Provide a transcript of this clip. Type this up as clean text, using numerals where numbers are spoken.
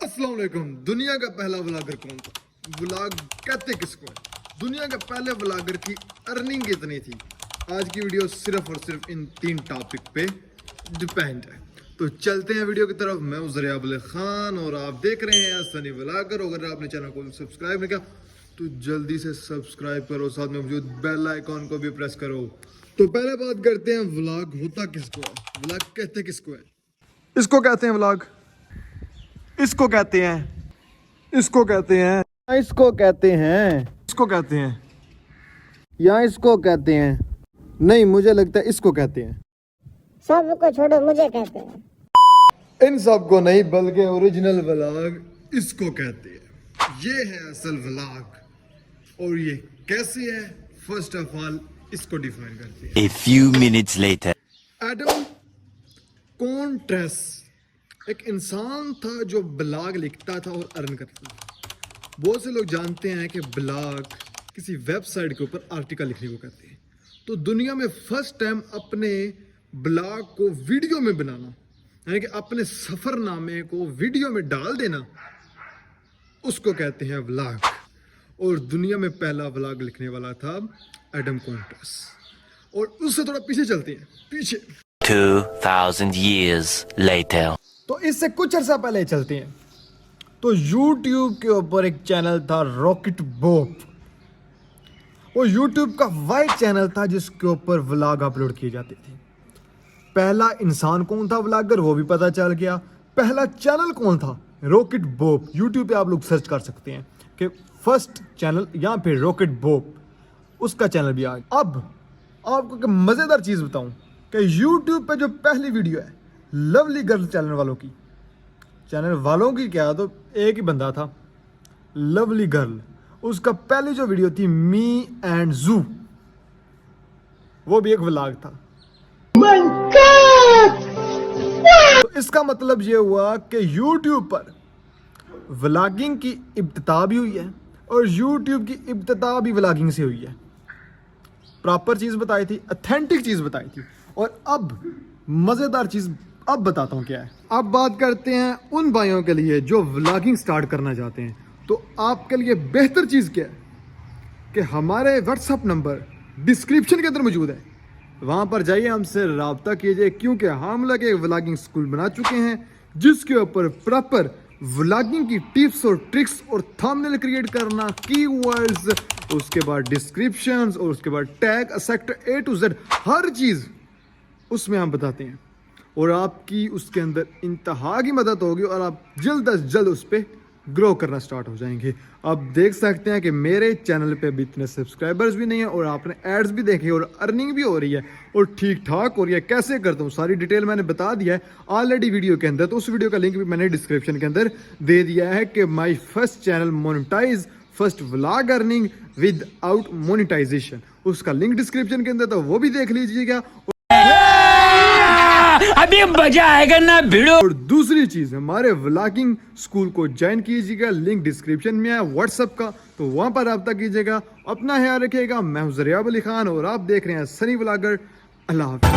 अस्सलाम वालेकुम। दुनिया का पहला व्लॉगर कौन था? व्लॉग कहते किसको है? दुनिया के पहले व्लॉगर की अर्निंग कितनी थी? आज की वीडियो सिर्फ और सिर्फ इन 3 टॉपिक पे डिपेंड है। तो चलते हैं वीडियो की तरफ। मैं हूं ज़रियाब खान और आप देख रहे हैं सनी व्लॉगर। अगर आपने चैनल को सब्सक्राइब नहीं किया तो जल्दी से सब्सक्राइब करो, साथ में मौजूद बेल आइकॉन को भी प्रेस करो। तो पहले बात करते हैं व्लॉग होता किसको है, व्लॉग कहते किसको है? इसको कहते हैं व्लॉग, इसको कहते हैं, इसको कहते हैं, इसको कहते हैं, इसको कहते हैं, या इसको कहते हैं। नहीं, मुझे लगता है इसको कहते हैं। सबको छोड़ो, मुझे कहते हैं। इन सब को नहीं, बल्कि ओरिजिनल व्लॉग इसको कहते हैं। ये है असल व्लॉग। और ये कैसे है, फर्स्ट ऑफ ऑल इसको डिफाइन करते हैं। A few minutes later. Adam कॉन्ट्रेस एक इंसान था जो ब्लॉग लिखता था और अर्न करता था। बहुत से लोग जानते हैं कि ब्लॉग किसी वेबसाइट के ऊपर आर्टिकल लिखने को कहते हैं। तो दुनिया में फर्स्ट टाइम अपने ब्लॉग को वीडियो में बनाना, यानी कि अपने सफरनामे को वीडियो में डाल देना, उसको कहते हैं व्लॉग। और दुनिया में पहला व्लॉग लिखने वाला था एडम कॉन्ट्रेस। और उससे थोड़ा पीछे चलते हैं, पीछे 2000 years later. तो इससे कुछ अर्सा पहले चलते हैं। तो YouTube के ऊपर एक चैनल था रॉकेट बॉब। वो YouTube का वाइट चैनल था जिसके ऊपर व्लॉग अपलोड किए जाते थे। पहला इंसान कौन था व्लॉगर, वो भी पता चल गया। पहला चैनल कौन था? Rocket Bob. YouTube पे आप लोग सर्च कर सकते हैं कि फर्स्ट चैनल या फिर रॉकेट बॉब, उसका चैनल भी आ गया। अब आपको एक मज़ेदार चीज़ बताऊं कि YouTube पे जो पहली वीडियो है लवली गर्ल चैनल वालों की, चैनल वालों की क्या, तो एक ही बंदा था लवली गर्ल। उसका पहली जो वीडियो थी मी एंड जू, वो भी एक व्लॉग था। तो इसका मतलब ये हुआ कि YouTube पर व्लॉगिंग की इब्तिदा भी हुई है और YouTube की इब्तिदा भी व्लॉगिंग से हुई है। प्रॉपर चीज़ बताई थी, ऑथेंटिक चीज़ बताई थी। और अब मज़ेदार चीज़ अब बताता हूँ क्या है। अब बात करते हैं उन भाइयों के लिए जो व्लॉगिंग स्टार्ट करना चाहते हैं। तो आपके लिए बेहतर चीज़ क्या है कि हमारे व्हाट्सअप नंबर डिस्क्रिप्शन के अंदर मौजूद है। वहाँ पर जाइए, हमसे रब्ता कीजिए, क्योंकि हम लोग एक व्लॉगिंग स्कूल बना चुके हैं जिसके ऊपर प्रॉपर व्लॉगिंग की टिप्स और ट्रिक्स और थंबनेल क्रिएट करना, कीवर्ड्स, उसके बाद डिस्क्रिप्शंस और उसके बाद tag sector A to Z हर चीज़ उसमें हम बताते हैं। और आपकी उसके अंदर इंतहा की मदद होगी और आप जल्द अज जल्द उस पर ग्रो करना स्टार्ट हो जाएंगे। आप देख सकते हैं कि मेरे चैनल पे भी इतने सब्सक्राइबर्स भी नहीं है और आपने एड्स भी देखे और अर्निंग भी हो रही है और ठीक ठाक हो रही है। कैसे करता हूँ सारी डिटेल मैंने बता दिया है ऑलरेडी वीडियो के अंदर। तो उस वीडियो का लिंक भी मैंने डिस्क्रिप्शन के अंदर दे दिया है कि my first channel monetize first vlog earning without monetization, उसका लिंक डिस्क्रिप्शन के अंदर, तो वो भी देख लीजिएगा। अभी मजा आएगा ना भिड़ो। और दूसरी चीज, हमारे व्लॉगिंग स्कूल को ज्वाइन कीजिएगा, लिंक डिस्क्रिप्शन में है व्हाट्सएप का, तो वहां पर रब्ता कीजिएगा। अपना ख्याल रखिएगा। मैं हूं ज़रियाब खान और आप देख रहे हैं सनी व्लॉगर। अल्लाह हाफ़िज़।